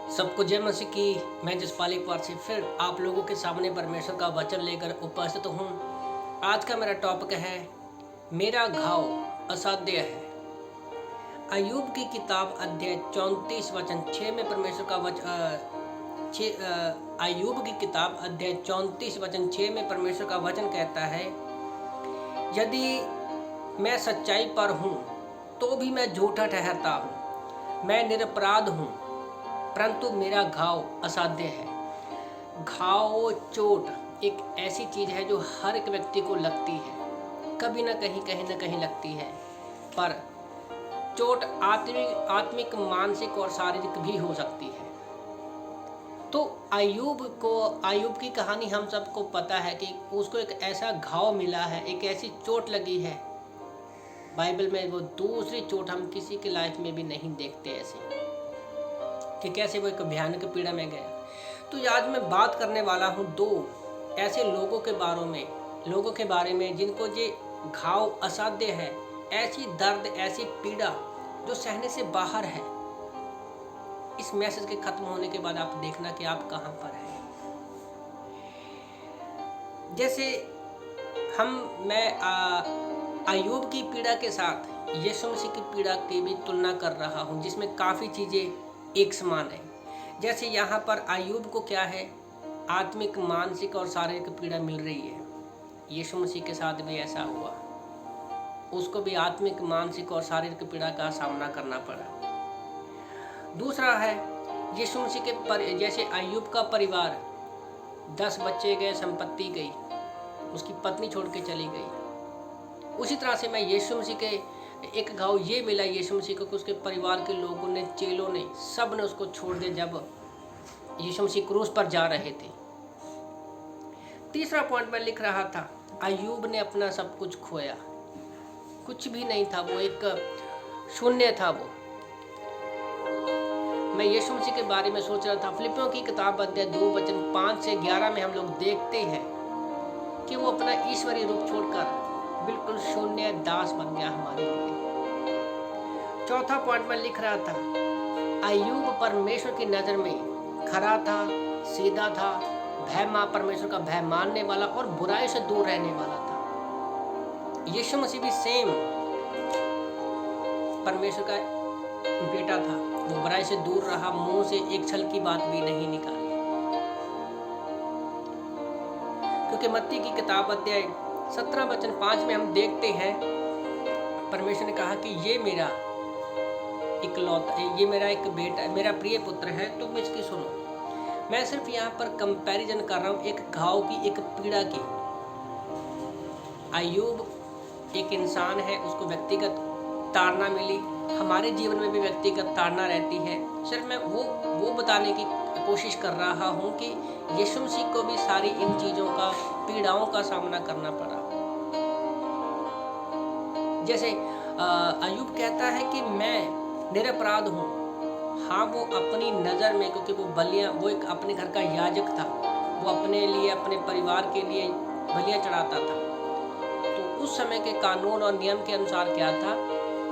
सबको जय मसीह की। मैं जसपाल एक बार से फिर आप लोगों के सामने परमेश्वर का वचन लेकर उपस्थित हूँ। आज का मेरा टॉपिक है मेरा घाव असाध्य है। अय्यूब की किताब अध्याय 34 वचन 6 में परमेश्वर का अय्यूब की किताब अध्याय 34 वचन 6 में परमेश्वर का वचन कहता है, यदि मैं सच्चाई पर हूँ तो भी मैं झूठा ठहरता हूँ, मैं निरपराध हूँ परंतु मेरा घाव असाध्य है। घाव चोट एक ऐसी चीज़ है जो हर एक व्यक्ति को लगती है, कभी ना कहीं लगती है। पर चोट आत्मिक मानसिक और शारीरिक भी हो सकती है। तो अय्यूब की कहानी हम सबको पता है कि उसको एक ऐसा घाव मिला है, एक ऐसी चोट लगी है। बाइबल में वो दूसरी चोट हम किसी की लाइफ में भी नहीं देखते ऐसी, कि कैसे वो एक भयानक पीड़ा में गया। तो आज मैं बात करने वाला हूँ दो ऐसे लोगों के बारे में जिनको ये घाव असाध्य है, ऐसी दर्द, ऐसी पीड़ा जो सहने से बाहर है। इस मैसेज के खत्म होने के बाद आप देखना कि आप कहाँ पर हैं। जैसे मैं अय्यूब की पीड़ा के साथ यीशु मसीह की पीड़ा की भी तुलना कर रहा हूँ, जिसमें काफ़ी चीज़ें एक समान है। जैसे यहाँ पर अय्यूब को क्या है, आत्मिक, मानसिक और शारीरिक पीड़ा मिल रही है। यीशु मसीह के साथ भी ऐसा हुआ, उसको भी आत्मिक, मानसिक और शारीरिक पीड़ा का सामना करना पड़ा। दूसरा है यीशु मसीह के जैसे अय्यूब का परिवार, 10 बच्चे गए, संपत्ति गई, उसकी पत्नी छोड़ के चली गई। उसी तरह से मैं यीशु मसीह के एक घाव ये मिला यीशु मसीह को कि उसके परिवार के लोगों ने, चेलों ने, सब ने उसको छोड़ दिया जब यीशु मसीह क्रूस पर जा रहे थे। तीसरा पॉइंट मैं लिख रहा था, अय्यूब ने अपना सब कुछ खोया, कुछ भी नहीं था, वो एक शून्य था। वो मैं यीशु मसीह के बारे में सोच रहा था। फिलिपियों की किताब अध्याय 2 वचन 5 से 11 में हम लोग देखते हैं कि वो अपना ईश्वरीय रूप छोड़कर बिल्कुल शून्य दास बन गया हमारे लिए। चौथा पॉइंट मैं लिख रहा था, अय्यूब परमेश्वर की नज़र में खरा था, सीधा था, परमेश्वर का भय मानने वाला और बुराई से दूर रहने वाला था। यीशु मसीह भी सेम परमेश्वर का बेटा था, वो बुराई से दूर रहा, मुंह से एक छल की बात भी नहीं निकाली। क्योंकि मत्ती की किताब अध्याय 17 वचन 5 में हम देखते हैं, परमेश्वर ने कहा कि ये मेरा एक बेटा, मेरा प्रिय पुत्र है, तुम इसकी सुनो। मैं सिर्फ यहाँ पर कंपैरिजन कर रहा हूँ एक घाव की, एक पीड़ा की। अय्यूब एक इंसान है, उसको व्यक्तिगत ताड़ना मिली, हमारे जीवन में भी व्यक्तिगत ताड़ना रहती है। सिर्फ मैं वो बताने की कोशिश कर रहा हूँ कि यीशु मसीह को भी सारी इन चीज़ों का, पीड़ाओं का सामना करना पड़ा। जैसे अय्यूब कहता है कि मैं निरपराध हूँ। हाँ, वो अपनी नज़र में, क्योंकि वो एक अपने घर का याजक था, वो अपने लिए, अपने परिवार के लिए बलियाँ चढ़ाता था। तो उस समय के कानून और नियम के अनुसार क्या था,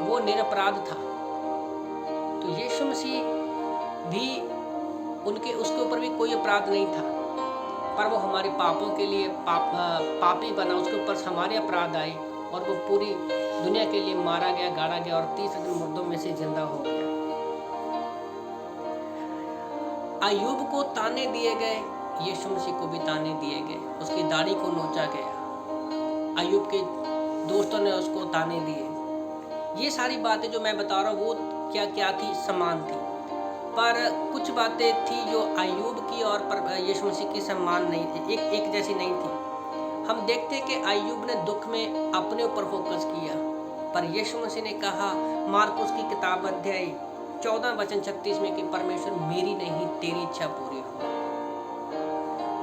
वो निरपराध था। तो यीशु मसीह भी उसके ऊपर भी कोई अपराध नहीं था, पर वो हमारे पापों के लिए पापी बना, उसके ऊपर हमारे अपराध आए और वो पूरी दुनिया के लिए मारा गया, गाड़ा गया और तीसरे दिन मुर्दों में से जिंदा हो गया। अय्यूब को ताने दिए गए, यीशु मसीह को भी ताने दिए गए, उसकी दाढ़ी को नोचा गया, अय्यूब के दोस्तों ने उसको ताने दिए। ये सारी बातें जो मैं बता रहा हूँ वो क्या थी, समान थी। पर कुछ बातें थी जो अय्यूब की और यीशु मसीह की समान नहीं थी, एक जैसी नहीं थी। हम देखते कि अय्यूब ने दुख में अपने ऊपर फोकस किया, पर यीशु मसीह ने कहा मार्कुस की किताब अध्याय 14 वचन 36 में कि परमेश्वर मेरी नहीं तेरी इच्छा पूरी हो।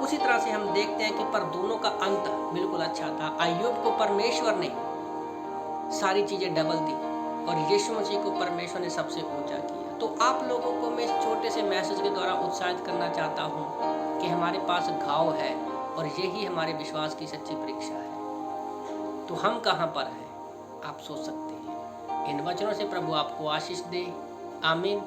उसी तरह से हम देखते हैं कि पर दोनों का अंत बिल्कुल अच्छा था। अय्यूब को परमेश्वर ने सारी चीज़ें डबल दी और यीशु मसीह को परमेश्वर ने सबसे ऊंचा किया। तो आप लोगों को मैं इस छोटे से मैसेज के द्वारा उत्साहित करना चाहता हूँ कि हमारे पास घाव है और यही हमारे विश्वास की सच्ची परीक्षा है। तो हम कहाँ पर हैं, आप सोच सकते हैं। इन वचनों से प्रभु आपको आशीष दे। आमीन।